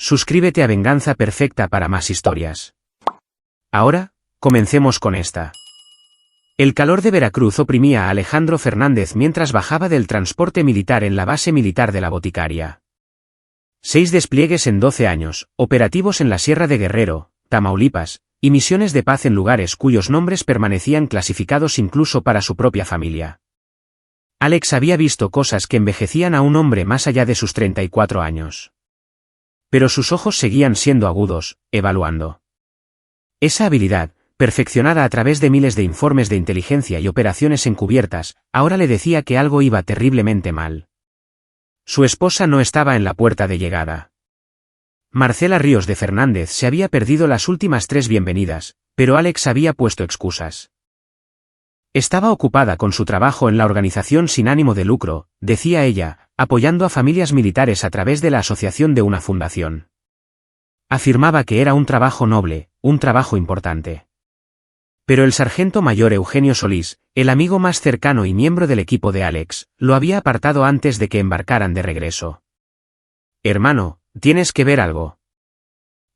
Suscríbete a Venganza Perfecta para más historias. Ahora, comencemos con esta. El calor de Veracruz oprimía a Alejandro Fernández mientras bajaba del transporte militar en la base militar de la Boticaria. 6 despliegues en 12 años, operativos en la Sierra de Guerrero, Tamaulipas, y misiones de paz en lugares cuyos nombres permanecían clasificados incluso para su propia familia. Alex había visto cosas que envejecían a un hombre más allá de sus 34 años. Pero sus ojos seguían siendo agudos, evaluando. Esa habilidad, perfeccionada a través de miles de informes de inteligencia y operaciones encubiertas, ahora le decía que algo iba terriblemente mal. Su esposa no estaba en la puerta de llegada. Marcela Ríos de Fernández se había perdido las últimas 3 bienvenidas, pero Alex había puesto excusas. Estaba ocupada con su trabajo en la organización sin ánimo de lucro, decía ella, apoyando a familias militares a través de la asociación de una fundación. Afirmaba que era un trabajo noble, un trabajo importante. Pero el sargento mayor Eugenio Solís, el amigo más cercano y miembro del equipo de Alex, lo había apartado antes de que embarcaran de regreso. «Hermano, tienes que ver algo».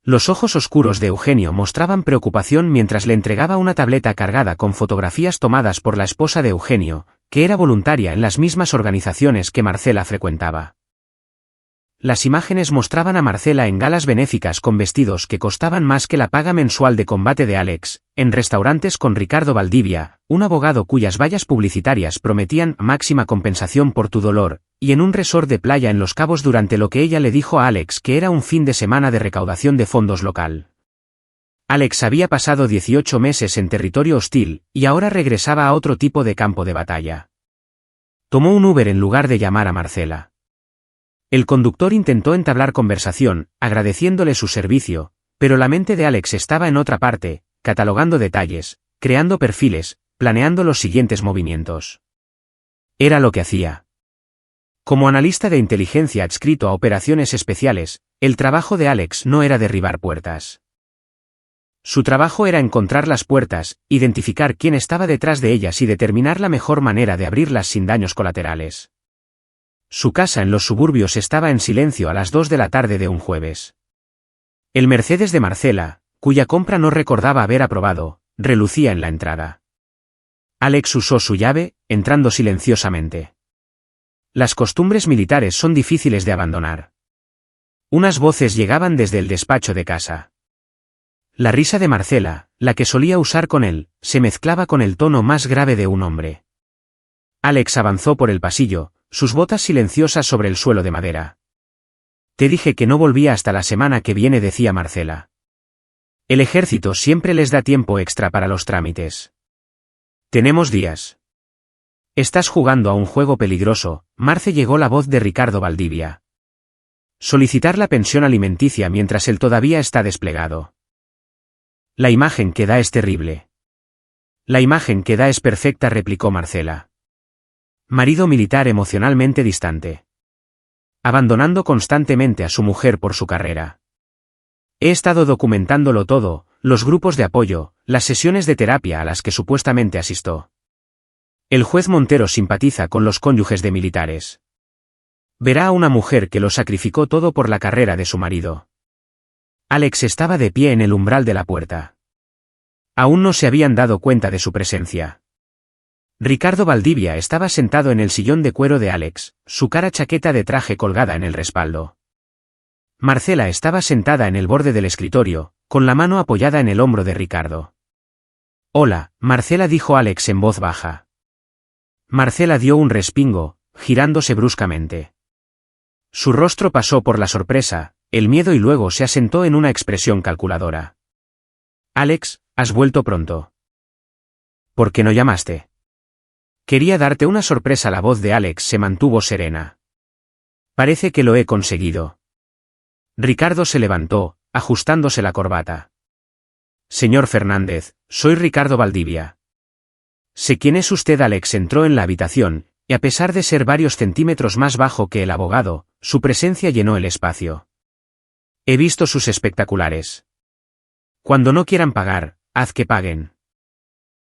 Los ojos oscuros de Eugenio mostraban preocupación mientras le entregaba una tableta cargada con fotografías tomadas por la esposa de Eugenio, que era voluntaria en las mismas organizaciones que Marcela frecuentaba. Las imágenes mostraban a Marcela en galas benéficas con vestidos que costaban más que la paga mensual de combate de Alex, en restaurantes con Ricardo Valdivia, un abogado cuyas vallas publicitarias prometían máxima compensación por tu dolor, y en un resort de playa en Los Cabos durante lo que ella le dijo a Alex que era un fin de semana de recaudación de fondos local. Alex había pasado 18 meses en territorio hostil, y ahora regresaba a otro tipo de campo de batalla. Tomó un Uber en lugar de llamar a Marcela. El conductor intentó entablar conversación, agradeciéndole su servicio, pero la mente de Alex estaba en otra parte, catalogando detalles, creando perfiles, planeando los siguientes movimientos. Era lo que hacía. Como analista de inteligencia adscrito a operaciones especiales, el trabajo de Alex no era derribar puertas. Su trabajo era encontrar las puertas, identificar quién estaba detrás de ellas y determinar la mejor manera de abrirlas sin daños colaterales. Su casa en los suburbios estaba en silencio a las 2 de la tarde de un jueves. El Mercedes de Marcela, cuya compra no recordaba haber aprobado, relucía en la entrada. Alex usó su llave, entrando silenciosamente. Las costumbres militares son difíciles de abandonar. Unas voces llegaban desde el despacho de casa. La risa de Marcela, la que solía usar con él, se mezclaba con el tono más grave de un hombre. Alex avanzó por el pasillo, sus botas silenciosas sobre el suelo de madera. Te dije que no volvía hasta la semana que viene, decía Marcela. El ejército siempre les da tiempo extra para los trámites. Tenemos días. Estás jugando a un juego peligroso, Marce, llegó la voz de Ricardo Valdivia. Solicitar la pensión alimenticia mientras él todavía está desplegado. La imagen que da es terrible. La imagen que da es perfecta, replicó Marcela. Marido militar emocionalmente distante. Abandonando constantemente a su mujer por su carrera. He estado documentándolo todo, los grupos de apoyo, las sesiones de terapia a las que supuestamente asistió. El juez Montero simpatiza con los cónyuges de militares. Verá a una mujer que lo sacrificó todo por la carrera de su marido. Alex estaba de pie en el umbral de la puerta. Aún no se habían dado cuenta de su presencia. Ricardo Valdivia estaba sentado en el sillón de cuero de Alex, su cara chaqueta de traje colgada en el respaldo. Marcela estaba sentada en el borde del escritorio, con la mano apoyada en el hombro de Ricardo. Hola, Marcela, dijo Alex en voz baja. Marcela dio un respingo, girándose bruscamente. Su rostro pasó por la sorpresa, el miedo y luego se asentó en una expresión calculadora. Alex, has vuelto pronto. ¿Por qué no llamaste? Quería darte una sorpresa. La voz de Alex se mantuvo serena. Parece que lo he conseguido. Ricardo se levantó, ajustándose la corbata. Señor Fernández, soy Ricardo Valdivia. Sé quién es usted. Alex entró en la habitación, y a pesar de ser varios centímetros más bajo que el abogado, su presencia llenó el espacio. He visto sus espectaculares. Cuando no quieran pagar, haz que paguen.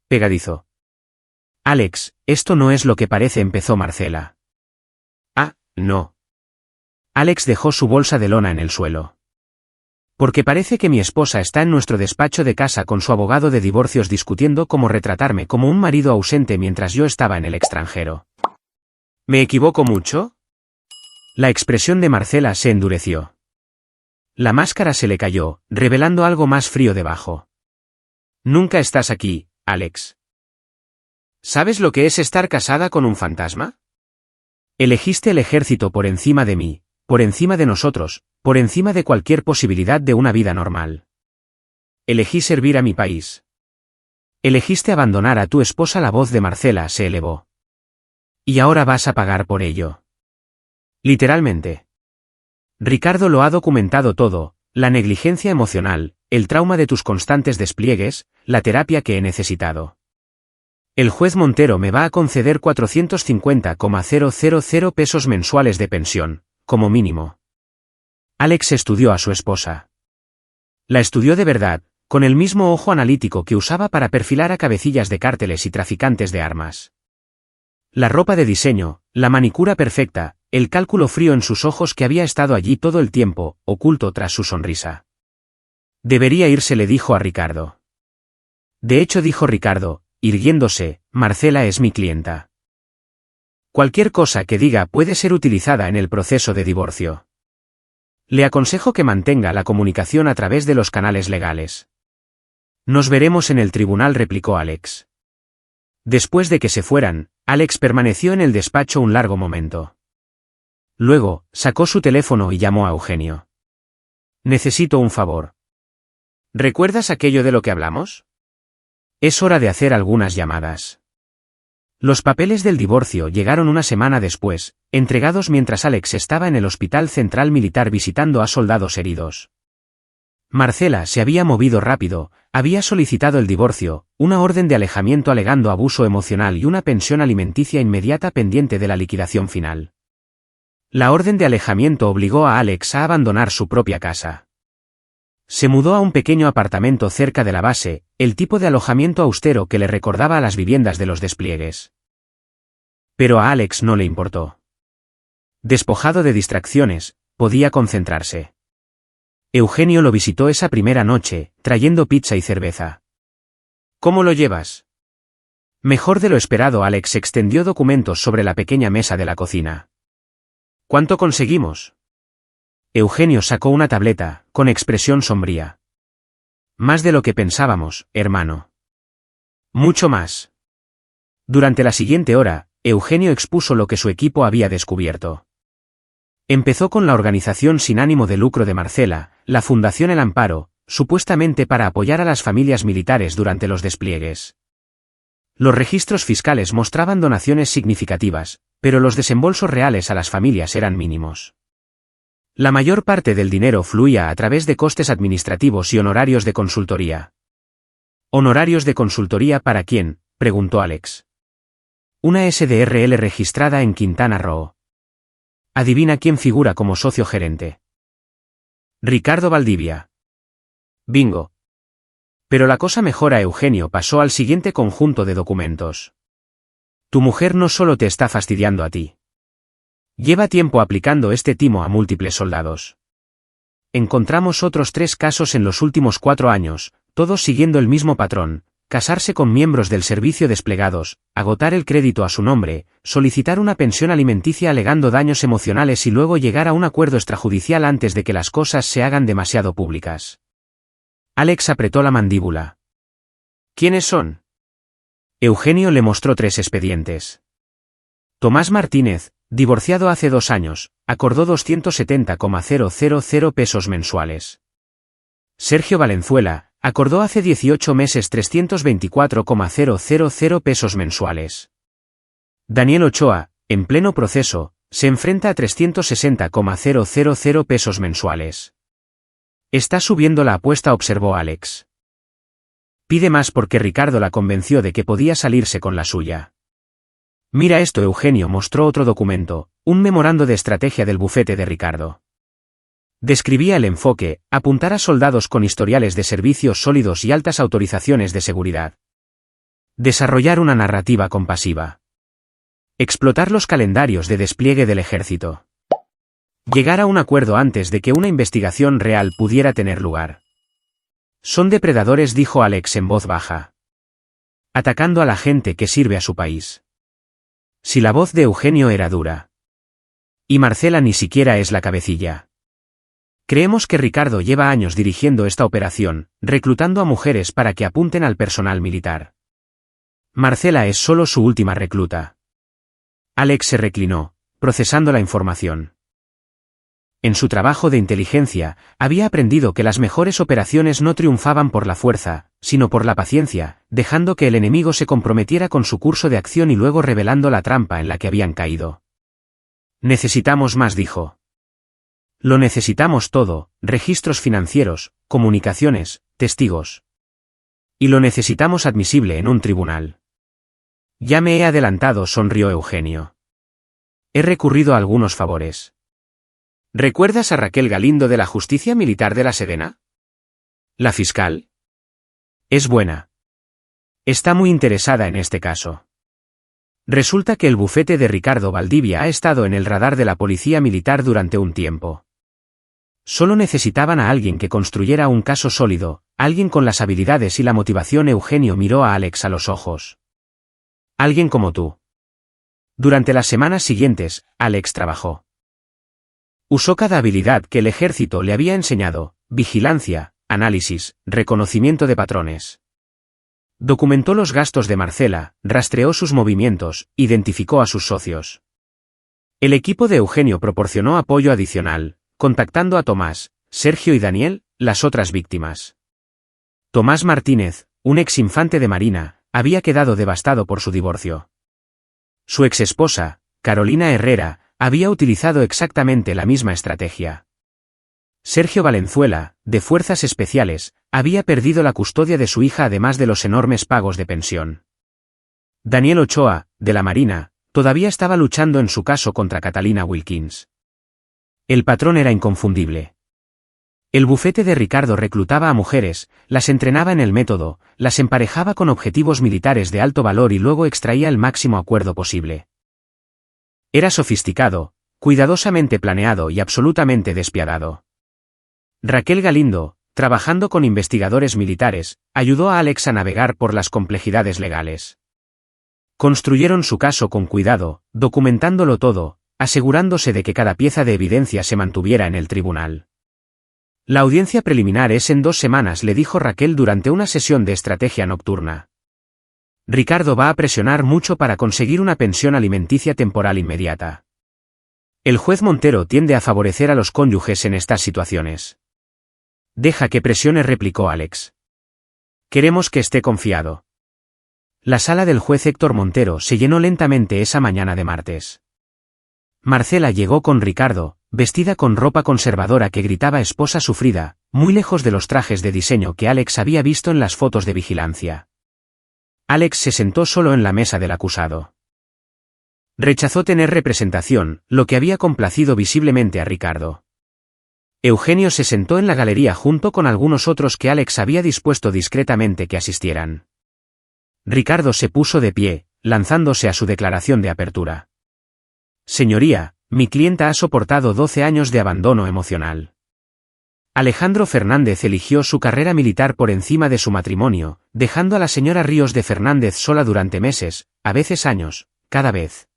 Pegadizo. Alex, esto no es lo que parece, empezó Marcela. Ah, no. Alex dejó su bolsa de lona en el suelo. Porque parece que mi esposa está en nuestro despacho de casa con su abogado de divorcios discutiendo cómo retratarme como un marido ausente mientras yo estaba en el extranjero. ¿Me equivoco mucho? La expresión de Marcela se endureció. La máscara se le cayó, revelando algo más frío debajo. Nunca estás aquí, Alex. ¿Sabes lo que es estar casada con un fantasma? Elegiste el ejército por encima de mí, por encima de nosotros, por encima de cualquier posibilidad de una vida normal. Elegí servir a mi país. Elegiste abandonar a tu esposa. La voz de Marcela se elevó. Y ahora vas a pagar por ello. Literalmente. Ricardo lo ha documentado todo, la negligencia emocional, el trauma de tus constantes despliegues, la terapia que he necesitado. El juez Montero me va a conceder 450,000 pesos mensuales de pensión, como mínimo. Alex estudió a su esposa. La estudió de verdad, con el mismo ojo analítico que usaba para perfilar a cabecillas de cárteles y traficantes de armas. La ropa de diseño, la manicura perfecta, el cálculo frío en sus ojos que había estado allí todo el tiempo, oculto tras su sonrisa. Debería irse, le dijo a Ricardo. De hecho, dijo Ricardo, irguiéndose, Marcela es mi clienta. Cualquier cosa que diga puede ser utilizada en el proceso de divorcio. Le aconsejo que mantenga la comunicación a través de los canales legales. Nos veremos en el tribunal, replicó Alex. Después de que se fueran, Alex permaneció en el despacho un largo momento. Luego, sacó su teléfono y llamó a Eugenio. Necesito un favor. ¿Recuerdas aquello de lo que hablamos? Es hora de hacer algunas llamadas. Los papeles del divorcio llegaron una semana después, entregados mientras Alex estaba en el Hospital Central Militar visitando a soldados heridos. Marcela se había movido rápido, había solicitado el divorcio, una orden de alejamiento alegando abuso emocional y una pensión alimenticia inmediata pendiente de la liquidación final. La orden de alejamiento obligó a Alex a abandonar su propia casa. Se mudó a un pequeño apartamento cerca de la base, el tipo de alojamiento austero que le recordaba a las viviendas de los despliegues. Pero a Alex no le importó. Despojado de distracciones, podía concentrarse. Eugenio lo visitó esa primera noche, trayendo pizza y cerveza. ¿Cómo lo llevas? Mejor de lo esperado. Alex extendió documentos sobre la pequeña mesa de la cocina. ¿Cuánto conseguimos? Eugenio sacó una tableta, con expresión sombría. Más de lo que pensábamos, hermano. Mucho más. Durante la siguiente hora, Eugenio expuso lo que su equipo había descubierto. Empezó con la organización sin ánimo de lucro de Marcela, la Fundación El Amparo, supuestamente para apoyar a las familias militares durante los despliegues. Los registros fiscales mostraban donaciones significativas, pero los desembolsos reales a las familias eran mínimos. La mayor parte del dinero fluía a través de costes administrativos y honorarios de consultoría. ¿Honorarios de consultoría para quién?, preguntó Alex. Una SDRL registrada en Quintana Roo. Adivina quién figura como socio gerente. Ricardo Valdivia. Bingo. Pero la cosa mejora. Eugenio pasó al siguiente conjunto de documentos. Tu mujer no solo te está fastidiando a ti. Lleva tiempo aplicando este timo a múltiples soldados. Encontramos otros 3 casos en los últimos 4 años, todos siguiendo el mismo patrón: casarse con miembros del servicio desplegados, agotar el crédito a su nombre, solicitar una pensión alimenticia alegando daños emocionales y luego llegar a un acuerdo extrajudicial antes de que las cosas se hagan demasiado públicas. Alex apretó la mandíbula. ¿Quiénes son? Eugenio le mostró 3 expedientes. Tomás Martínez, divorciado hace 2 años, acordó 270,000 pesos mensuales. Sergio Valenzuela, acordó hace 18 meses 324,000 pesos mensuales. Daniel Ochoa, en pleno proceso, se enfrenta a 360,000 pesos mensuales. Está subiendo la apuesta, observó Alex. Pide más porque Ricardo la convenció de que podía salirse con la suya. Mira esto. Eugenio mostró otro documento, un memorando de estrategia del bufete de Ricardo. Describía el enfoque: apuntar a soldados con historiales de servicios sólidos y altas autorizaciones de seguridad. Desarrollar una narrativa compasiva. Explotar los calendarios de despliegue del ejército. Llegar a un acuerdo antes de que una investigación real pudiera tener lugar. Son depredadores, dijo Alex en voz baja. Atacando a la gente que sirve a su país. Si la voz de Eugenio era dura. Y Marcela ni siquiera es la cabecilla. Creemos que Ricardo lleva años dirigiendo esta operación, reclutando a mujeres para que apunten al personal militar. Marcela es solo su última recluta. Alex se reclinó, procesando la información. En su trabajo de inteligencia, había aprendido que las mejores operaciones no triunfaban por la fuerza, sino por la paciencia, dejando que el enemigo se comprometiera con su curso de acción y luego revelando la trampa en la que habían caído. Necesitamos más, dijo. Lo necesitamos todo, registros financieros, comunicaciones, testigos. Y lo necesitamos admisible en un tribunal. Ya me he adelantado, sonrió Eugenio. He recurrido a algunos favores. ¿Recuerdas a Raquel Galindo de la Justicia Militar de La Serena? ¿La fiscal? Es buena. Está muy interesada en este caso. Resulta que el bufete de Ricardo Valdivia ha estado en el radar de la Policía Militar durante un tiempo. Solo necesitaban a alguien que construyera un caso sólido, alguien con las habilidades y la motivación. Eugenio miró a Alex a los ojos. Alguien como tú. Durante las semanas siguientes, Alex trabajó. Usó cada habilidad que el ejército le había enseñado: vigilancia, análisis, reconocimiento de patrones. Documentó los gastos de Marcela, rastreó sus movimientos, identificó a sus socios. El equipo de Eugenio proporcionó apoyo adicional, contactando a Tomás, Sergio y Daniel, las otras víctimas. Tomás Martínez, un ex infante de Marina, había quedado devastado por su divorcio. Su exesposa, Carolina Herrera, había utilizado exactamente la misma estrategia. Sergio Valenzuela, de Fuerzas Especiales, había perdido la custodia de su hija además de los enormes pagos de pensión. Daniel Ochoa, de la Marina, todavía estaba luchando en su caso contra Catalina Wilkins. El patrón era inconfundible. El bufete de Ricardo reclutaba a mujeres, las entrenaba en el método, las emparejaba con objetivos militares de alto valor y luego extraía el máximo acuerdo posible. Era sofisticado, cuidadosamente planeado y absolutamente despiadado. Raquel Galindo, trabajando con investigadores militares, ayudó a Alex a navegar por las complejidades legales. Construyeron su caso con cuidado, documentándolo todo, asegurándose de que cada pieza de evidencia se mantuviera en el tribunal. La audiencia preliminar es en 2 semanas, le dijo Raquel durante una sesión de estrategia nocturna. Ricardo va a presionar mucho para conseguir una pensión alimenticia temporal inmediata. El juez Montero tiende a favorecer a los cónyuges en estas situaciones. Deja que presione, replicó Alex. Queremos que esté confiado. La sala del juez Héctor Montero se llenó lentamente esa mañana de martes. Marcela llegó con Ricardo, vestida con ropa conservadora que gritaba esposa sufrida, muy lejos de los trajes de diseño que Alex había visto en las fotos de vigilancia. Alex se sentó solo en la mesa del acusado. Rechazó tener representación, lo que había complacido visiblemente a Ricardo. Eugenio se sentó en la galería junto con algunos otros que Alex había dispuesto discretamente que asistieran. Ricardo se puso de pie, lanzándose a su declaración de apertura. Señoría, mi clienta ha soportado 12 años de abandono emocional. Alejandro Fernández eligió su carrera militar por encima de su matrimonio, dejando a la señora Ríos de Fernández sola durante meses, a veces años, cada vez.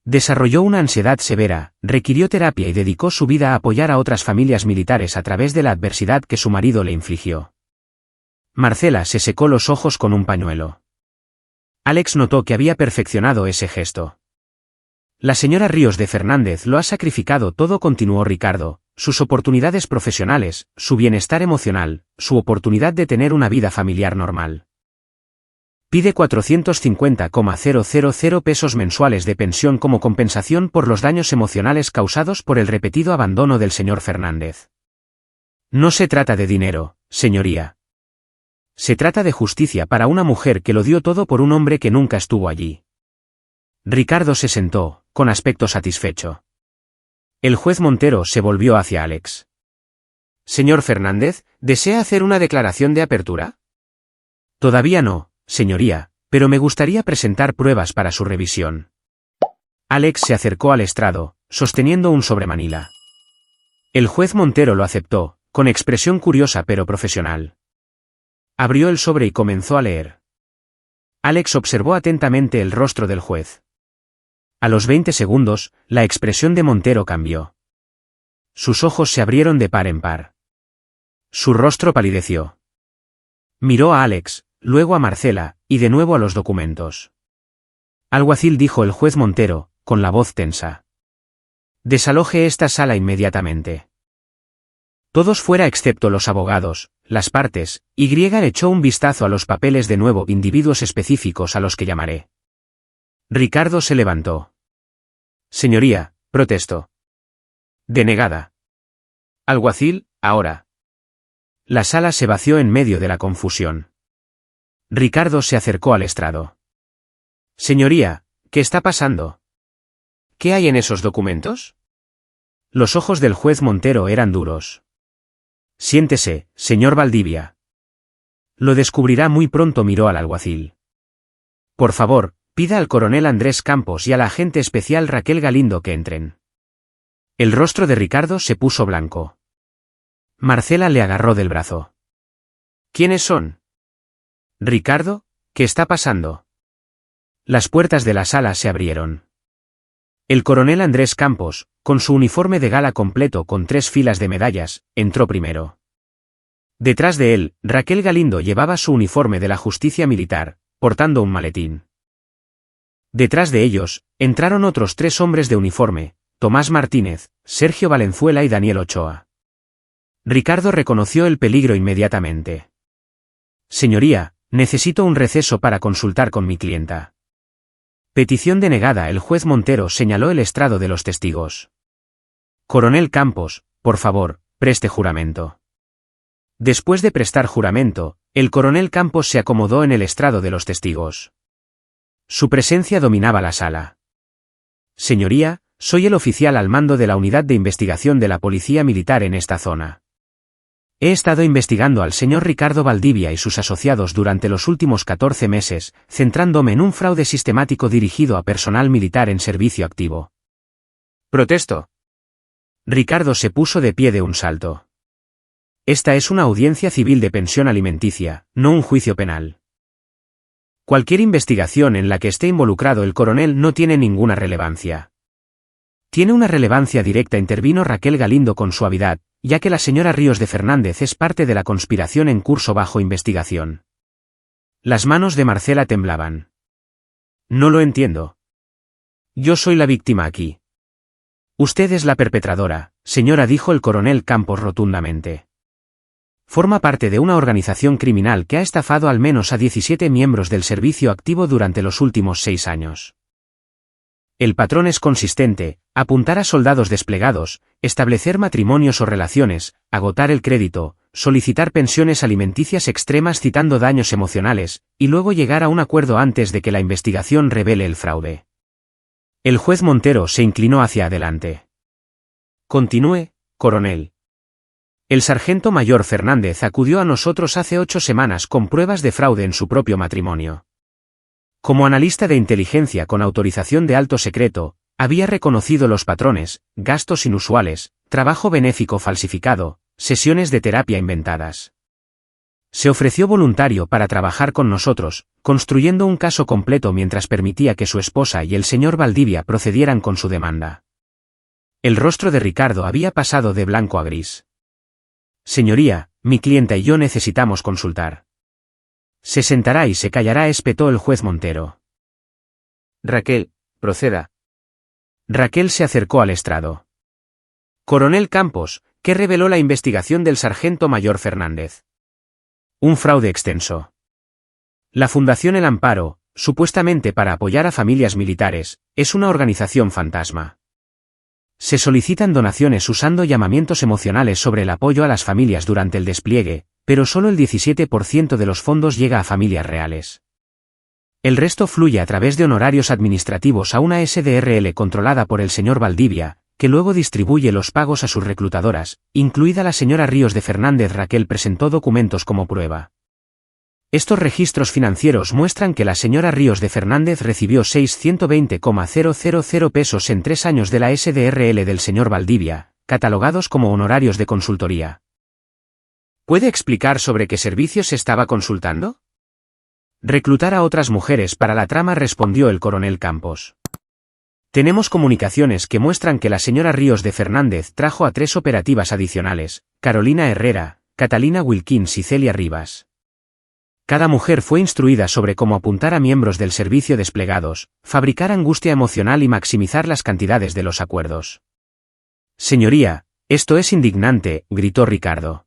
Desarrolló una ansiedad severa, requirió terapia y dedicó su vida a apoyar a otras familias militares a través de la adversidad que su marido le infligió. Marcela se secó los ojos con un pañuelo. Alex notó que había perfeccionado ese gesto. La señora Ríos de Fernández lo ha sacrificado todo, continuó Ricardo, sus oportunidades profesionales, su bienestar emocional, su oportunidad de tener una vida familiar normal. Pide 450,000 pesos mensuales de pensión como compensación por los daños emocionales causados por el repetido abandono del señor Fernández. No se trata de dinero, señoría. Se trata de justicia para una mujer que lo dio todo por un hombre que nunca estuvo allí. Ricardo se sentó, con aspecto satisfecho. El juez Montero se volvió hacia Alex. Señor Fernández, ¿desea hacer una declaración de apertura? Todavía no, señoría, pero me gustaría presentar pruebas para su revisión. Alex se acercó al estrado, sosteniendo un sobremanila. El juez Montero lo aceptó, con expresión curiosa pero profesional. Abrió el sobre y comenzó a leer. Alex observó atentamente el rostro del juez. A los 20 segundos, la expresión de Montero cambió. Sus ojos se abrieron de par en par. Su rostro palideció. Miró a Alex, luego a Marcela, y de nuevo a los documentos. Alguacil, dijo el juez Montero, con la voz tensa. Desaloje esta sala inmediatamente. Todos fuera excepto los abogados, las partes, y echó un vistazo a los papeles de nuevo, individuos específicos a los que llamaré. Ricardo se levantó. Señoría, protesto. Denegada. Alguacil, ahora. La sala se vació en medio de la confusión. Ricardo se acercó al estrado. Señoría, ¿qué está pasando? ¿Qué hay en esos documentos? Los ojos del juez Montero eran duros. Siéntese, señor Valdivia. Lo descubrirá muy pronto, miró al alguacil. Por favor, pida al coronel Andrés Campos y a la agente especial Raquel Galindo que entren. El rostro de Ricardo se puso blanco. Marcela le agarró del brazo. ¿Quiénes son? Ricardo, ¿qué está pasando? Las puertas de la sala se abrieron. El coronel Andrés Campos, con su uniforme de gala completo con 3 filas de medallas, entró primero. Detrás de él, Raquel Galindo llevaba su uniforme de la justicia militar, portando un maletín. Detrás de ellos, entraron otros 3 hombres de uniforme, Tomás Martínez, Sergio Valenzuela y Daniel Ochoa. Ricardo reconoció el peligro inmediatamente. Señoría, necesito un receso para consultar con mi clienta. Petición denegada. El juez Montero señaló el estrado de los testigos. Coronel Campos, por favor, preste juramento. Después de prestar juramento, el coronel Campos se acomodó en el estrado de los testigos. Su presencia dominaba la sala. Señoría, soy el oficial al mando de la unidad de investigación de la Policía Militar en esta zona. He estado investigando al señor Ricardo Valdivia y sus asociados durante los últimos 14 meses, centrándome en un fraude sistemático dirigido a personal militar en servicio activo. Protesto. Ricardo se puso de pie de un salto. Esta es una audiencia civil de pensión alimenticia, no un juicio penal. Cualquier investigación en la que esté involucrado el coronel no tiene ninguna relevancia. Tiene una relevancia directa, intervino Raquel Galindo con suavidad, ya que la señora Ríos de Fernández es parte de la conspiración en curso bajo investigación. Las manos de Marcela temblaban. No lo entiendo. Yo soy la víctima aquí. Usted es la perpetradora, señora, dijo el coronel Campos rotundamente. Forma parte de una organización criminal que ha estafado al menos a 17 miembros del servicio activo durante los últimos 6 años. El patrón es consistente: apuntar a soldados desplegados, establecer matrimonios o relaciones, agotar el crédito, solicitar pensiones alimenticias extremas citando daños emocionales, y luego llegar a un acuerdo antes de que la investigación revele el fraude. El juez Montero se inclinó hacia adelante. Continúe, coronel. El sargento mayor Fernández acudió a nosotros hace 8 semanas con pruebas de fraude en su propio matrimonio. Como analista de inteligencia con autorización de alto secreto, había reconocido los patrones: gastos inusuales, trabajo benéfico falsificado, sesiones de terapia inventadas. Se ofreció voluntario para trabajar con nosotros, construyendo un caso completo mientras permitía que su esposa y el señor Valdivia procedieran con su demanda. El rostro de Ricardo había pasado de blanco a gris. Señoría, mi clienta y yo necesitamos consultar. Se sentará y se callará, espetó el juez Montero. Raquel, proceda. Raquel se acercó al estrado. Coronel Campos, ¿qué reveló la investigación del sargento mayor Fernández? Un fraude extenso. La Fundación El Amparo, supuestamente para apoyar a familias militares, es una organización fantasma. Se solicitan donaciones usando llamamientos emocionales sobre el apoyo a las familias durante el despliegue, pero solo el 17% de los fondos llega a familias reales. El resto fluye a través de honorarios administrativos a una SDRL controlada por el señor Valdivia, que luego distribuye los pagos a sus reclutadoras, incluida la señora Ríos de Fernández. Raquel presentó documentos como prueba. Estos registros financieros muestran que la señora Ríos de Fernández recibió 620,000 pesos en 3 años de la SDRL del señor Valdivia, catalogados como honorarios de consultoría. ¿Puede explicar sobre qué servicios estaba consultando? Reclutar a otras mujeres para la trama, respondió el coronel Campos. Tenemos comunicaciones que muestran que la señora Ríos de Fernández trajo a 3 operativas adicionales, Carolina Herrera, Catalina Wilkins y Celia Rivas. Cada mujer fue instruida sobre cómo apuntar a miembros del servicio desplegados, fabricar angustia emocional y maximizar las cantidades de los acuerdos. Señoría, esto es indignante, gritó Ricardo.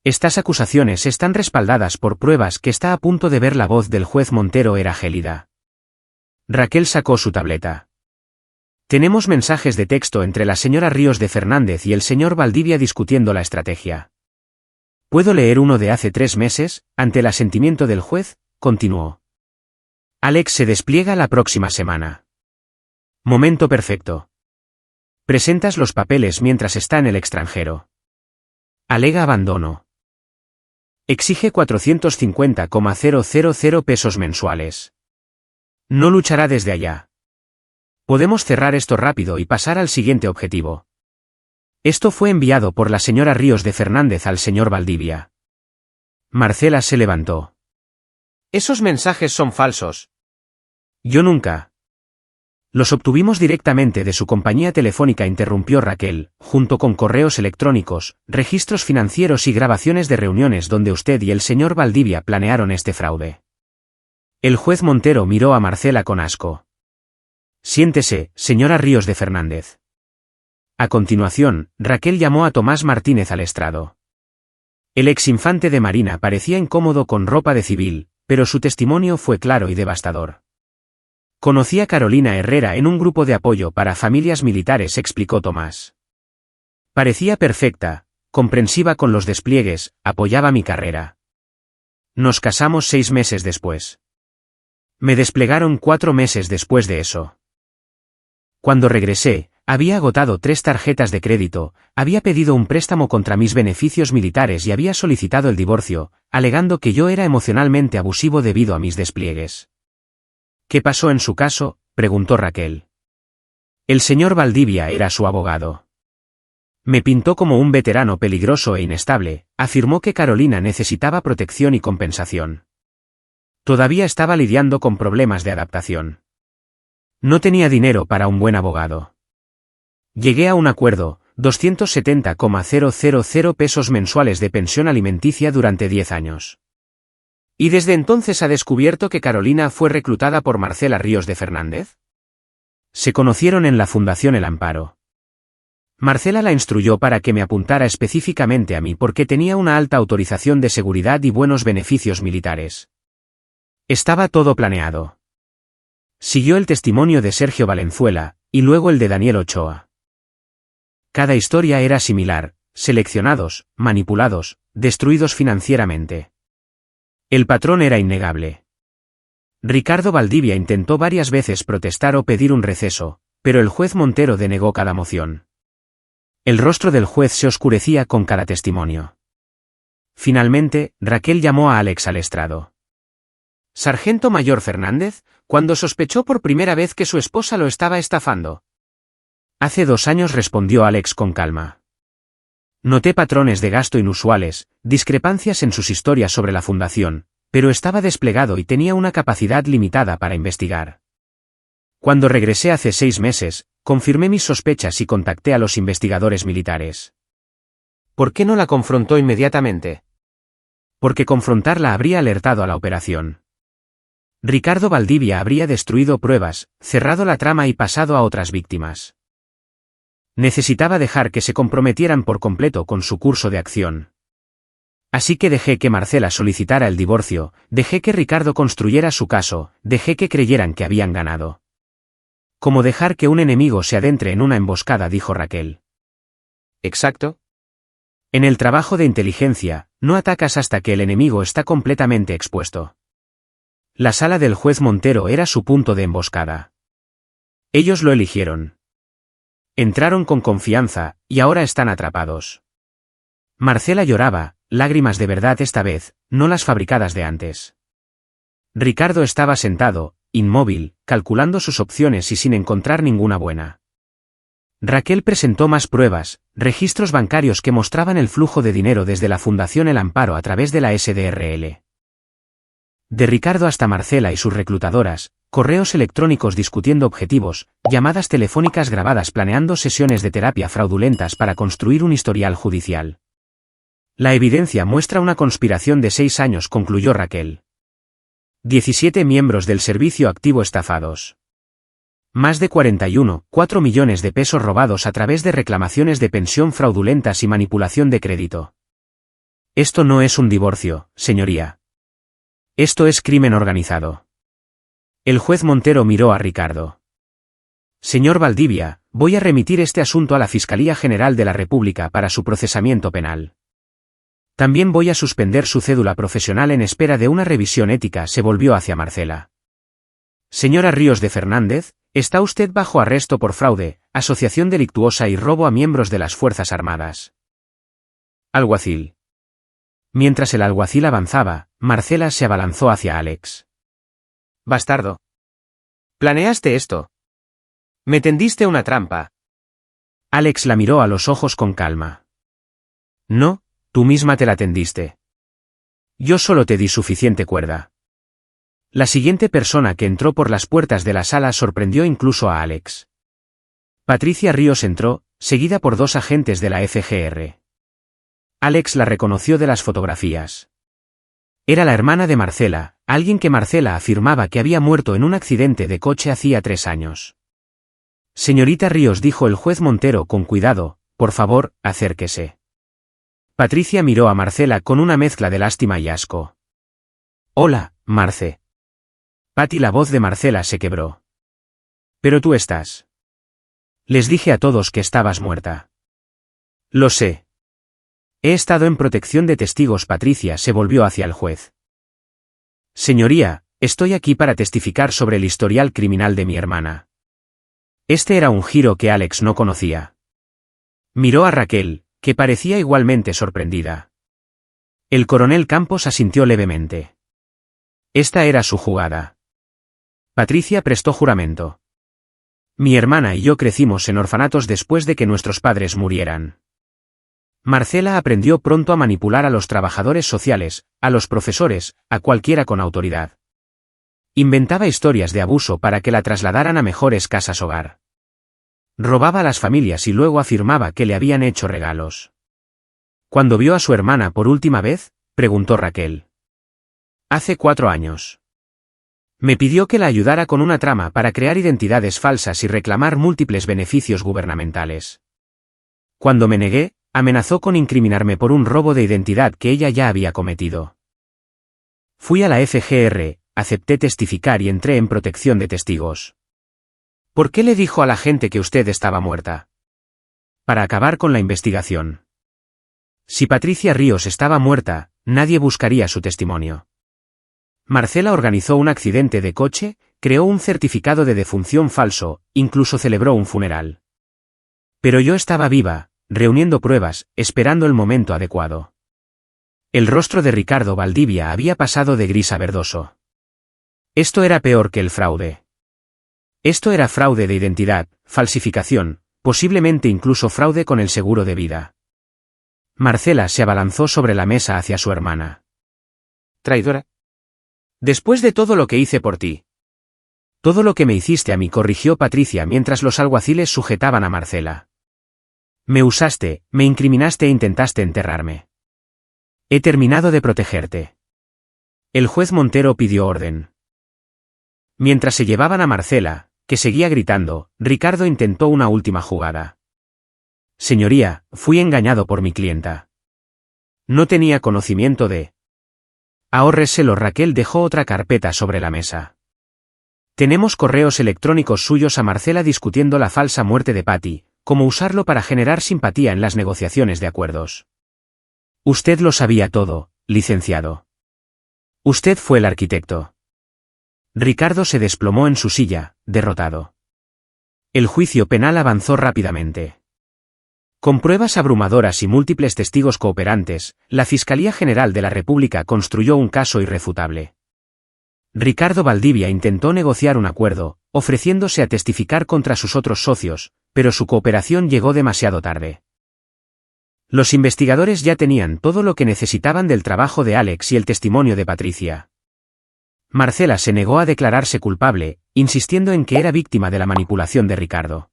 Estas acusaciones están respaldadas por pruebas que está a punto de ver. La voz del juez Montero era gélida. Raquel sacó su tableta. Tenemos mensajes de texto entre la señora Ríos de Fernández y el señor Valdivia discutiendo la estrategia. ¿Puedo leer uno de hace 3 meses, ante el asentimiento del juez? Continuó. Alex se despliega la próxima semana. Momento perfecto. Presentas los papeles mientras está en el extranjero. Alega abandono. Exige 450,000 pesos mensuales. No luchará desde allá. Podemos cerrar esto rápido y pasar al siguiente objetivo. Esto fue enviado por la señora Ríos de Fernández al señor Valdivia. Marcela se levantó. Esos mensajes son falsos. Yo nunca. Los obtuvimos directamente de su compañía telefónica, interrumpió Raquel, junto con correos electrónicos, registros financieros y grabaciones de reuniones donde usted y el señor Valdivia planearon este fraude. El juez Montero miró a Marcela con asco. Siéntese, señora Ríos de Fernández. A continuación, Raquel llamó a Tomás Martínez al estrado. El ex infante de Marina parecía incómodo con ropa de civil, pero su testimonio fue claro y devastador. Conocí a Carolina Herrera en un grupo de apoyo para familias militares, explicó Tomás. Parecía perfecta, comprensiva con los despliegues, apoyaba mi carrera. Nos casamos 6 meses después. Me desplegaron 4 meses después de eso. Cuando regresé, había agotado 3 tarjetas de crédito, había pedido un préstamo contra mis beneficios militares y había solicitado el divorcio, alegando que yo era emocionalmente abusivo debido a mis despliegues. ¿Qué pasó en su caso?, preguntó Raquel. El señor Valdivia era su abogado. Me pintó como un veterano peligroso e inestable, afirmó que Carolina necesitaba protección y compensación. Todavía estaba lidiando con problemas de adaptación. No tenía dinero para un buen abogado. Llegué a un acuerdo, 270,000 pesos mensuales de pensión alimenticia durante 10 años. ¿Y desde entonces ha descubierto que Carolina fue reclutada por Marcela Ríos de Fernández? Se conocieron en la Fundación El Amparo. Marcela la instruyó para que me apuntara específicamente a mí porque tenía una alta autorización de seguridad y buenos beneficios militares. Estaba todo planeado. Siguió el testimonio de Sergio Valenzuela, y luego el de Daniel Ochoa. Cada historia era similar, seleccionados, manipulados, destruidos financieramente. El patrón era innegable. Ricardo Valdivia intentó varias veces protestar o pedir un receso, pero el juez Montero denegó cada moción. El rostro del juez se oscurecía con cada testimonio. Finalmente, Raquel llamó a Alex al estrado. Sargento Mayor Fernández, cuando sospechó por primera vez que su esposa lo estaba estafando. Hace 2 años, respondió Alex con calma. Noté patrones de gasto inusuales, discrepancias en sus historias sobre la fundación, pero estaba desplegado y tenía una capacidad limitada para investigar. Cuando regresé hace 6 meses, confirmé mis sospechas y contacté a los investigadores militares. ¿Por qué no la confrontó inmediatamente? Porque confrontarla habría alertado a la operación. Ricardo Valdivia habría destruido pruebas, cerrado la trama y pasado a otras víctimas. Necesitaba dejar que se comprometieran por completo con su curso de acción. Así que dejé que Marcela solicitara el divorcio, dejé que Ricardo construyera su caso, dejé que creyeran que habían ganado. Como dejar que un enemigo se adentre en una emboscada, dijo Raquel. Exacto. En el trabajo de inteligencia, no atacas hasta que el enemigo está completamente expuesto. La sala del juez Montero era su punto de emboscada. Ellos lo eligieron. Entraron con confianza, y ahora están atrapados. Marcela lloraba, lágrimas de verdad esta vez, no las fabricadas de antes. Ricardo estaba sentado, inmóvil, calculando sus opciones y sin encontrar ninguna buena. Raquel presentó más pruebas, registros bancarios que mostraban el flujo de dinero desde la Fundación El Amparo a través de la SDRL. De Ricardo hasta Marcela y sus reclutadoras, correos electrónicos discutiendo objetivos, llamadas telefónicas grabadas planeando sesiones de terapia fraudulentas para construir un historial judicial. La evidencia muestra una conspiración de 6 años, concluyó Raquel. 17 miembros del servicio activo estafados. Más de 41,4 millones de pesos robados a través de reclamaciones de pensión fraudulentas y manipulación de crédito. Esto no es un divorcio, señoría. Esto es crimen organizado. El juez Montero miró a Ricardo. Señor Valdivia, voy a remitir este asunto a la Fiscalía General de la República para su procesamiento penal. También voy a suspender su cédula profesional en espera de una revisión ética. Se volvió hacia Marcela. Señora Ríos de Fernández, está usted bajo arresto por fraude, asociación delictuosa y robo a miembros de las Fuerzas Armadas. Alguacil. Mientras el alguacil avanzaba, Marcela se abalanzó hacia Alex. Bastardo. ¿Planeaste esto? Me tendiste una trampa. Alex la miró a los ojos con calma. No, tú misma te la tendiste. Yo solo te di suficiente cuerda. La siguiente persona que entró por las puertas de la sala sorprendió incluso a Alex. Patricia Ríos entró, seguida por 2 agentes de la FGR. Alex la reconoció de las fotografías. Era la hermana de Marcela, alguien que Marcela afirmaba que había muerto en un accidente de coche hacía 3 años. Señorita Ríos, dijo el juez Montero con cuidado, por favor, acérquese. Patricia miró a Marcela con una mezcla de lástima y asco. Hola, Marce. Pati, la voz de Marcela se quebró. Pero tú estás. Les dije a todos que estabas muerta. Lo sé. He estado en protección de testigos. Patricia se volvió hacia el juez. Señoría, estoy aquí para testificar sobre el historial criminal de mi hermana. Este era un giro que Alex no conocía. Miró a Raquel, que parecía igualmente sorprendida. El coronel Campos asintió levemente. Esta era su jugada. Patricia prestó juramento. Mi hermana y yo crecimos en orfanatos después de que nuestros padres murieran. Marcela aprendió pronto a manipular a los trabajadores sociales, a los profesores, a cualquiera con autoridad. Inventaba historias de abuso para que la trasladaran a mejores casas hogar. Robaba a las familias y luego afirmaba que le habían hecho regalos. ¿Cuándo vio a su hermana por última vez?, preguntó Raquel. Hace 4 años. Me pidió que la ayudara con una trama para crear identidades falsas y reclamar múltiples beneficios gubernamentales. Cuando me negué, amenazó con incriminarme por un robo de identidad que ella ya había cometido. Fui a la FGR, acepté testificar y entré en protección de testigos. ¿Por qué le dijo a la gente que usted estaba muerta? Para acabar con la investigación. Si Patricia Ríos estaba muerta, nadie buscaría su testimonio. Marcela organizó un accidente de coche, creó un certificado de defunción falso, incluso celebró un funeral. Pero yo estaba viva, reuniendo pruebas, esperando el momento adecuado. El rostro de Ricardo Valdivia había pasado de gris a verdoso. Esto era peor que el fraude. Esto era fraude de identidad, falsificación, posiblemente incluso fraude con el seguro de vida. Marcela se abalanzó sobre la mesa hacia su hermana. ¿Traidora? Después de todo lo que hice por ti. Todo lo que me hiciste a mí, corrigió Patricia mientras los alguaciles sujetaban a Marcela. Me usaste, me incriminaste e intentaste enterrarme. He terminado de protegerte. El juez Montero pidió orden. Mientras se llevaban a Marcela, que seguía gritando, Ricardo intentó una última jugada. Señoría, fui engañado por mi clienta. No tenía conocimiento de... Ahórreselo. Raquel dejó otra carpeta sobre la mesa. Tenemos correos electrónicos suyos a Marcela discutiendo la falsa muerte de Patty, cómo usarlo para generar simpatía en las negociaciones de acuerdos. Usted lo sabía todo, licenciado. Usted fue el arquitecto. Ricardo se desplomó en su silla, derrotado. El juicio penal avanzó rápidamente. Con pruebas abrumadoras y múltiples testigos cooperantes, la Fiscalía General de la República construyó un caso irrefutable. Ricardo Valdivia intentó negociar un acuerdo, ofreciéndose a testificar contra sus otros socios, pero su cooperación llegó demasiado tarde. Los investigadores ya tenían todo lo que necesitaban del trabajo de Alex y el testimonio de Patricia. Marcela se negó a declararse culpable, insistiendo en que era víctima de la manipulación de Ricardo.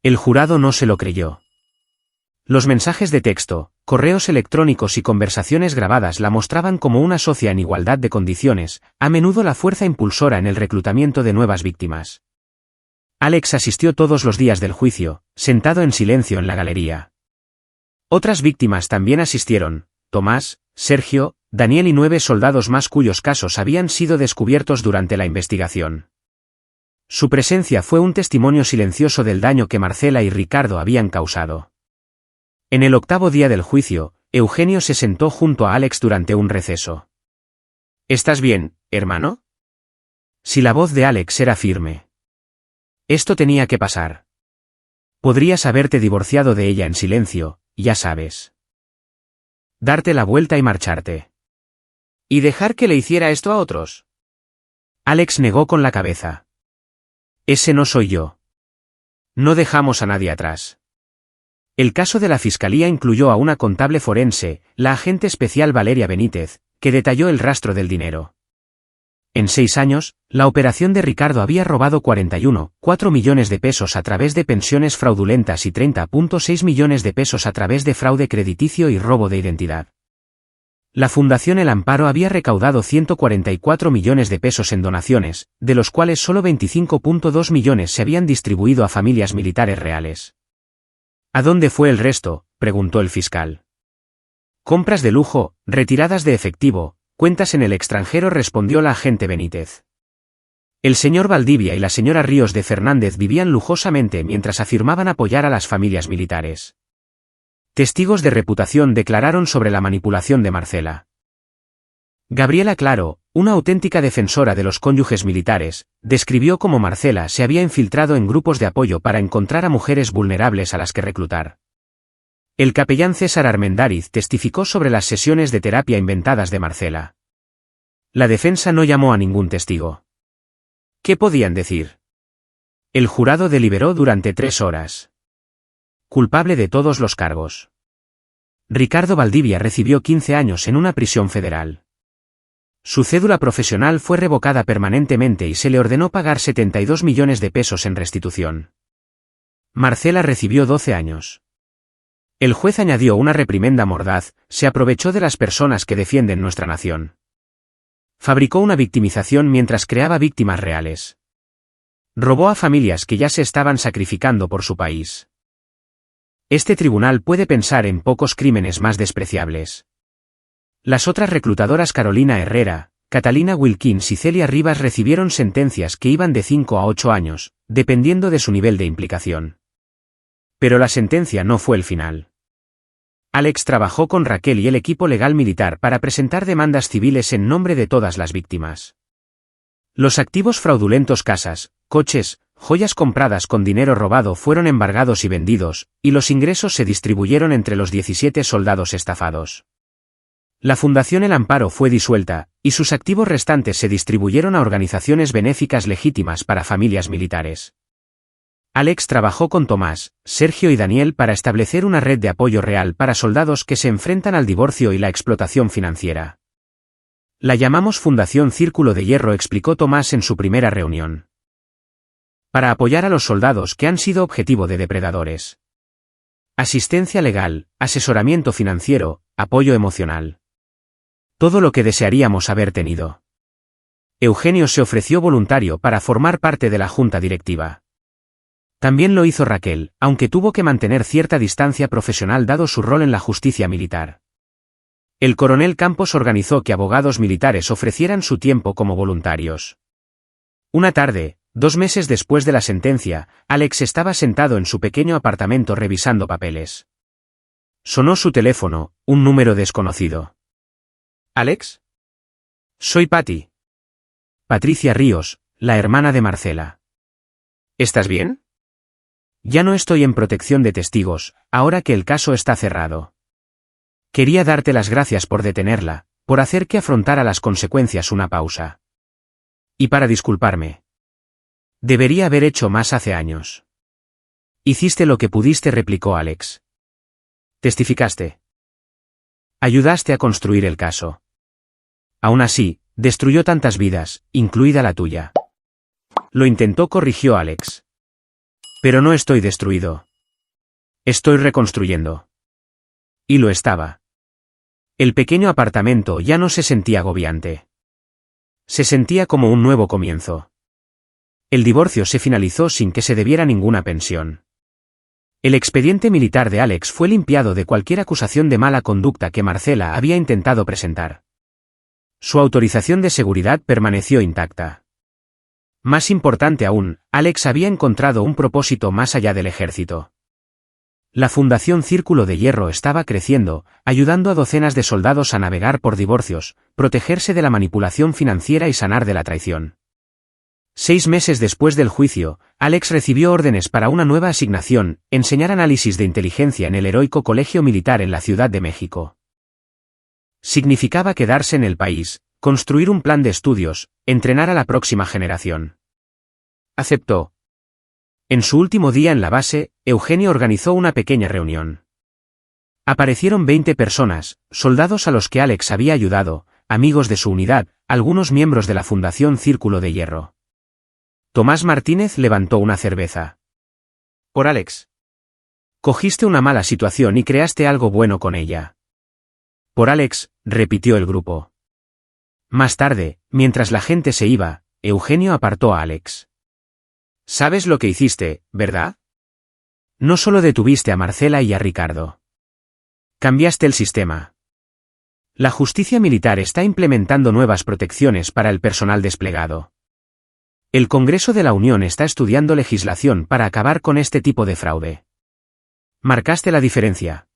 El jurado no se lo creyó. Los mensajes de texto, correos electrónicos y conversaciones grabadas la mostraban como una socia en igualdad de condiciones, a menudo la fuerza impulsora en el reclutamiento de nuevas víctimas. Alex asistió todos los días del juicio, sentado en silencio en la galería. Otras víctimas también asistieron: Tomás, Sergio, Daniel y 9 soldados más cuyos casos habían sido descubiertos durante la investigación. Su presencia fue un testimonio silencioso del daño que Marcela y Ricardo habían causado. En el 8º día del juicio, Eugenio se sentó junto a Alex durante un receso. ¿Estás bien, hermano? Si la voz de Alex era firme. Esto tenía que pasar. Podrías haberte divorciado de ella en silencio, ya sabes. Darte la vuelta y marcharte. ¿Y dejar que le hiciera esto a otros? Alex negó con la cabeza. Ese no soy yo. No dejamos a nadie atrás. El caso de la fiscalía incluyó a una contable forense, la agente especial Valeria Benítez, que detalló el rastro del dinero. En 6 años, la operación de Ricardo había robado 41,4 millones de pesos a través de pensiones fraudulentas y 30,6 millones de pesos a través de fraude crediticio y robo de identidad. La Fundación El Amparo había recaudado 144 millones de pesos en donaciones, de los cuales solo 25,2 millones se habían distribuido a familias militares reales. ¿A dónde fue el resto?, preguntó el fiscal. Compras de lujo, retiradas de efectivo, cuentas en el extranjero, respondió la agente Benítez. El señor Valdivia y la señora Ríos de Fernández vivían lujosamente mientras afirmaban apoyar a las familias militares. Testigos de reputación declararon sobre la manipulación de Marcela. Gabriela Claro, una auténtica defensora de los cónyuges militares, describió cómo Marcela se había infiltrado en grupos de apoyo para encontrar a mujeres vulnerables a las que reclutar. El capellán César Armendáriz testificó sobre las sesiones de terapia inventadas de Marcela. La defensa no llamó a ningún testigo. ¿Qué podían decir? El jurado deliberó durante 3 horas. Culpable de todos los cargos. Ricardo Valdivia recibió 15 años en una prisión federal. Su cédula profesional fue revocada permanentemente y se le ordenó pagar 72 millones de pesos en restitución. Marcela recibió 12 años. El juez añadió una reprimenda mordaz: se aprovechó de las personas que defienden nuestra nación. Fabricó una victimización mientras creaba víctimas reales. Robó a familias que ya se estaban sacrificando por su país. Este tribunal puede pensar en pocos crímenes más despreciables. Las otras reclutadoras Carolina Herrera, Catalina Wilkins y Celia Rivas recibieron sentencias que iban de 5 a 8 años, dependiendo de su nivel de implicación. Pero la sentencia no fue el final. Alex trabajó con Raquel y el equipo legal militar para presentar demandas civiles en nombre de todas las víctimas. Los activos fraudulentos, casas, coches, joyas compradas con dinero robado fueron embargados y vendidos, y los ingresos se distribuyeron entre los 17 soldados estafados. La Fundación El Amparo fue disuelta, y sus activos restantes se distribuyeron a organizaciones benéficas legítimas para familias militares. Alex trabajó con Tomás, Sergio y Daniel para establecer una red de apoyo real para soldados que se enfrentan al divorcio y la explotación financiera. La llamamos Fundación Círculo de Hierro, explicó Tomás en su primera reunión. Para apoyar a los soldados que han sido objetivo de depredadores. Asistencia legal, asesoramiento financiero, apoyo emocional. Todo lo que desearíamos haber tenido. Eugenio se ofreció voluntario para formar parte de la junta directiva. También lo hizo Raquel, aunque tuvo que mantener cierta distancia profesional dado su rol en la justicia militar. El coronel Campos organizó que abogados militares ofrecieran su tiempo como voluntarios. Una tarde, 2 meses después de la sentencia, Alex estaba sentado en su pequeño apartamento revisando papeles. Sonó su teléfono, un número desconocido. ¿Alex? Soy Patty. Patricia Ríos, la hermana de Marcela. ¿Estás bien? Ya no estoy en protección de testigos, ahora que el caso está cerrado. Quería darte las gracias por detenerla, por hacer que afrontara las consecuencias una pausa. Y para disculparme. Debería haber hecho más hace años. Hiciste lo que pudiste, replicó Alex. Testificaste. Ayudaste a construir el caso. Aún así, destruyó tantas vidas, incluida la tuya. Lo intentó, corrigió Alex. Pero no estoy destruido. Estoy reconstruyendo. Y lo estaba. El pequeño apartamento ya no se sentía agobiante. Se sentía como un nuevo comienzo. El divorcio se finalizó sin que se debiera ninguna pensión. El expediente militar de Alex fue limpiado de cualquier acusación de mala conducta que Marcela había intentado presentar. Su autorización de seguridad permaneció intacta. Más importante aún, Alex había encontrado un propósito más allá del ejército. La Fundación Círculo de Hierro estaba creciendo, ayudando a docenas de soldados a navegar por divorcios, protegerse de la manipulación financiera y sanar de la traición. 6 meses después del juicio, Alex recibió órdenes para una nueva asignación, enseñar análisis de inteligencia en el heroico Colegio Militar en la Ciudad de México. Significaba quedarse en el país, construir un plan de estudios, entrenar a la próxima generación. Aceptó. En su último día en la base, Eugenio organizó una pequeña reunión. Aparecieron 20 personas, soldados a los que Alex había ayudado, amigos de su unidad, algunos miembros de la Fundación Círculo de Hierro. Tomás Martínez levantó una cerveza. Por Alex. Cogiste una mala situación y creaste algo bueno con ella. Por Alex, repitió el grupo. Más tarde, mientras la gente se iba, Eugenio apartó a Alex. ¿Sabes lo que hiciste, verdad? No solo detuviste a Marcela y a Ricardo. Cambiaste el sistema. La justicia militar está implementando nuevas protecciones para el personal desplegado. El Congreso de la Unión está estudiando legislación para acabar con este tipo de fraude. Marcaste la diferencia.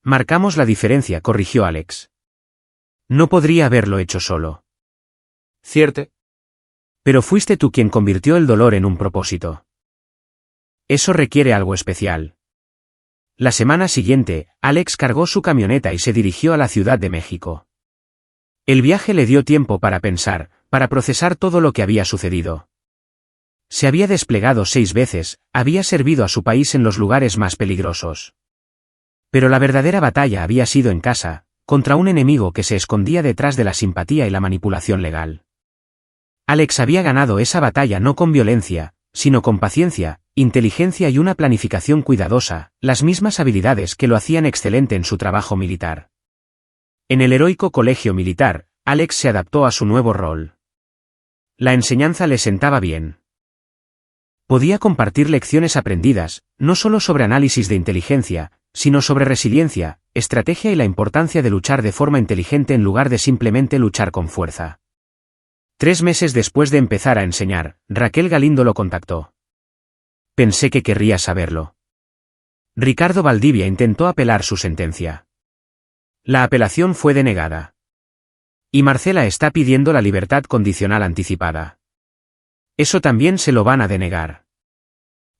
Marcamos la diferencia, corrigió Alex. No podría haberlo hecho solo. Cierto. Pero fuiste tú quien convirtió el dolor en un propósito. Eso requiere algo especial. La semana siguiente, Alex cargó su camioneta y se dirigió a la Ciudad de México. El viaje le dio tiempo para pensar, para procesar todo lo que había sucedido. Se había desplegado 6 veces, había servido a su país en los lugares más peligrosos. Pero la verdadera batalla había sido en casa, contra un enemigo que se escondía detrás de la simpatía y la manipulación legal. Alex había ganado esa batalla no con violencia, sino con paciencia, inteligencia y una planificación cuidadosa, las mismas habilidades que lo hacían excelente en su trabajo militar. En el heroico colegio militar, Alex se adaptó a su nuevo rol. La enseñanza le sentaba bien. Podía compartir lecciones aprendidas, no solo sobre análisis de inteligencia, sino sobre resiliencia, estrategia y la importancia de luchar de forma inteligente en lugar de simplemente luchar con fuerza. 3 meses después de empezar a enseñar, Raquel Galindo lo contactó. Pensé que querría saberlo. Ricardo Valdivia intentó apelar su sentencia. La apelación fue denegada. Y Marcela está pidiendo la libertad condicional anticipada. Eso también se lo van a denegar.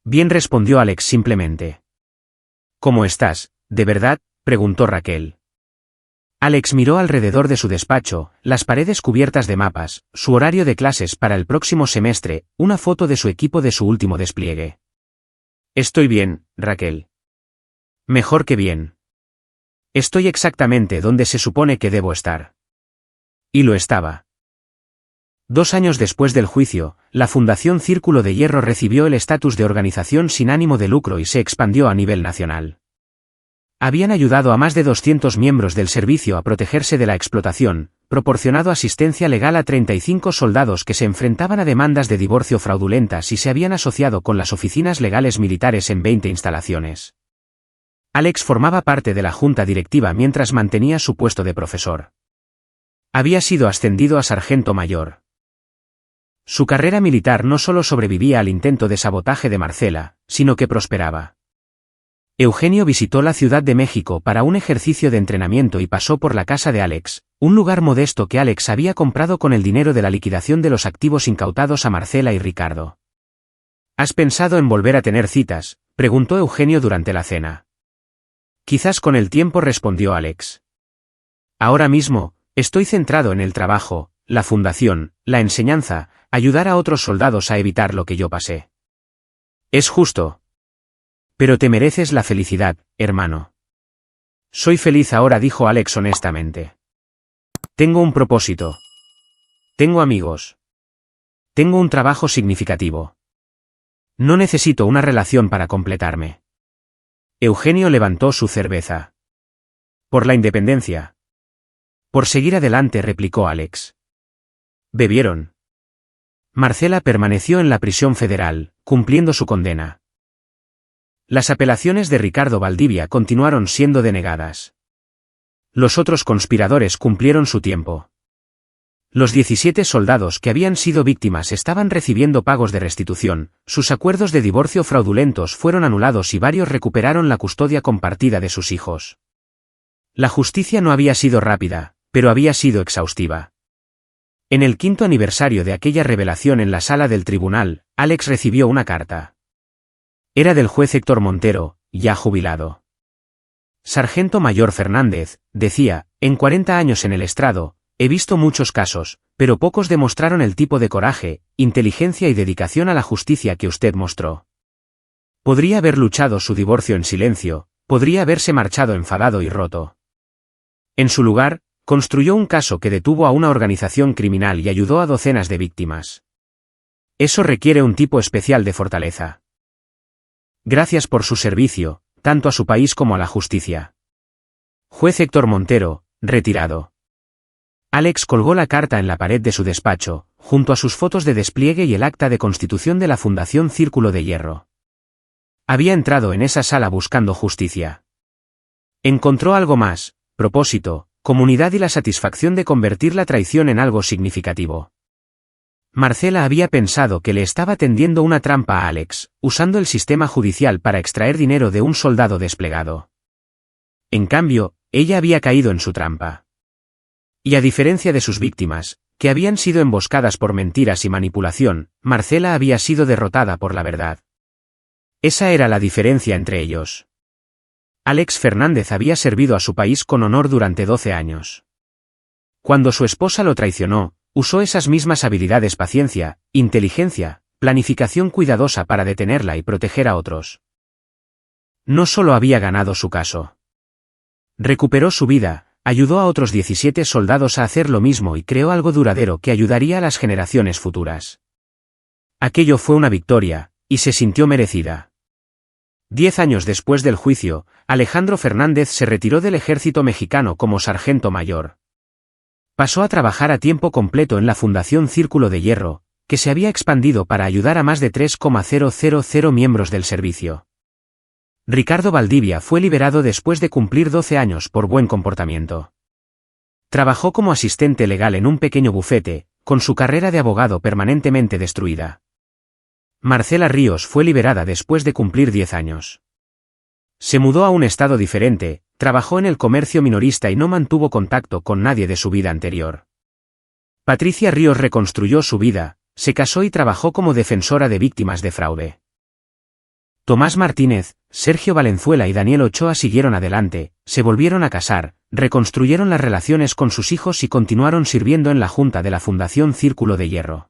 Bien, respondió Alex simplemente. ¿Cómo estás, de verdad?, preguntó Raquel. Alex miró alrededor de su despacho, las paredes cubiertas de mapas, su horario de clases para el próximo semestre, una foto de su equipo de su último despliegue. Estoy bien, Raquel. Mejor que bien. Estoy exactamente donde se supone que debo estar. Y lo estaba. 2 años después del juicio, la Fundación Círculo de Hierro recibió el estatus de organización sin ánimo de lucro y se expandió a nivel nacional. Habían ayudado a más de 200 miembros del servicio a protegerse de la explotación, proporcionado asistencia legal a 35 soldados que se enfrentaban a demandas de divorcio fraudulentas y se habían asociado con las oficinas legales militares en 20 instalaciones. Alex formaba parte de la junta directiva mientras mantenía su puesto de profesor. Había sido ascendido a sargento mayor. Su carrera militar no solo sobrevivía al intento de sabotaje de Marcela, sino que prosperaba. Eugenio visitó la Ciudad de México para un ejercicio de entrenamiento y pasó por la casa de Alex, un lugar modesto que Alex había comprado con el dinero de la liquidación de los activos incautados a Marcela y Ricardo. ¿Has pensado en volver a tener citas?, preguntó Eugenio durante la cena. Quizás con el tiempo, respondió Alex. Ahora mismo, estoy centrado en el trabajo, la fundación, la enseñanza, ayudar a otros soldados a evitar lo que yo pasé. Es justo. Pero te mereces la felicidad, hermano. Soy feliz ahora, dijo Alex honestamente. Tengo un propósito. Tengo amigos. Tengo un trabajo significativo. No necesito una relación para completarme. Eugenio levantó su cerveza. Por la independencia. Por seguir adelante, replicó Alex. Bebieron. Marcela permaneció en la prisión federal, cumpliendo su condena. Las apelaciones de Ricardo Valdivia continuaron siendo denegadas. Los otros conspiradores cumplieron su tiempo. Los 17 soldados que habían sido víctimas estaban recibiendo pagos de restitución, sus acuerdos de divorcio fraudulentos fueron anulados y varios recuperaron la custodia compartida de sus hijos. La justicia no había sido rápida, pero había sido exhaustiva. En el 5º aniversario de aquella revelación en la sala del tribunal, Alex recibió una carta. Era del juez Héctor Montero, ya jubilado. Sargento Mayor Fernández, decía, en 40 años en el estrado, he visto muchos casos, pero pocos demostraron el tipo de coraje, inteligencia y dedicación a la justicia que usted mostró. Podría haber luchado su divorcio en silencio, podría haberse marchado enfadado y roto. En su lugar, construyó un caso que detuvo a una organización criminal y ayudó a docenas de víctimas. Eso requiere un tipo especial de fortaleza. Gracias por su servicio, tanto a su país como a la justicia. Juez Héctor Montero, retirado. Alex colgó la carta en la pared de su despacho, junto a sus fotos de despliegue y el acta de constitución de la Fundación Círculo de Hierro. Había entrado en esa sala buscando justicia. Encontró algo más, propósito, comunidad y la satisfacción de convertir la traición en algo significativo. Marcela había pensado que le estaba tendiendo una trampa a Alex, usando el sistema judicial para extraer dinero de un soldado desplegado. En cambio, ella había caído en su trampa. Y a diferencia de sus víctimas, que habían sido emboscadas por mentiras y manipulación, Marcela había sido derrotada por la verdad. Esa era la diferencia entre ellos. Alex Fernández había servido a su país con honor durante 12 años. Cuando su esposa lo traicionó, usó esas mismas habilidades: paciencia, inteligencia, planificación cuidadosa para detenerla y proteger a otros. No solo había ganado su caso. Recuperó su vida, ayudó a otros 17 soldados a hacer lo mismo y creó algo duradero que ayudaría a las generaciones futuras. Aquello fue una victoria, y se sintió merecida. 10 años después del juicio, Alejandro Fernández se retiró del ejército mexicano como sargento mayor. Pasó a trabajar a tiempo completo en la Fundación Círculo de Hierro, que se había expandido para ayudar a más de 3,000 miembros del servicio. Ricardo Valdivia fue liberado después de cumplir 12 años por buen comportamiento. Trabajó como asistente legal en un pequeño bufete, con su carrera de abogado permanentemente destruida. Marcela Ríos fue liberada después de cumplir 10 años. Se mudó a un estado diferente, trabajó en el comercio minorista y no mantuvo contacto con nadie de su vida anterior. Patricia Ríos reconstruyó su vida, se casó y trabajó como defensora de víctimas de fraude. Tomás Martínez, Sergio Valenzuela y Daniel Ochoa siguieron adelante, se volvieron a casar, reconstruyeron las relaciones con sus hijos y continuaron sirviendo en la junta de la Fundación Círculo de Hierro.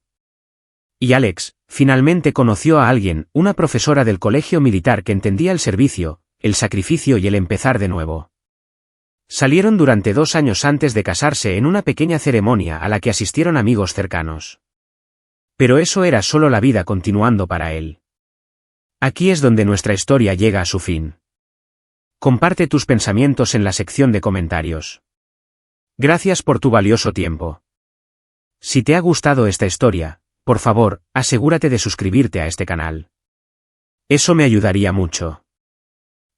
Y Alex, finalmente conoció a alguien, una profesora del colegio militar que entendía el servicio, el sacrificio y el empezar de nuevo. Salieron durante 2 años antes de casarse en una pequeña ceremonia a la que asistieron amigos cercanos. Pero eso era solo la vida continuando para él. Aquí es donde nuestra historia llega a su fin. Comparte tus pensamientos en la sección de comentarios. Gracias por tu valioso tiempo. Si te ha gustado esta historia, por favor, asegúrate de suscribirte a este canal. Eso me ayudaría mucho.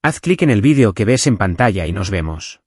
Haz clic en el vídeo que ves en pantalla y nos vemos.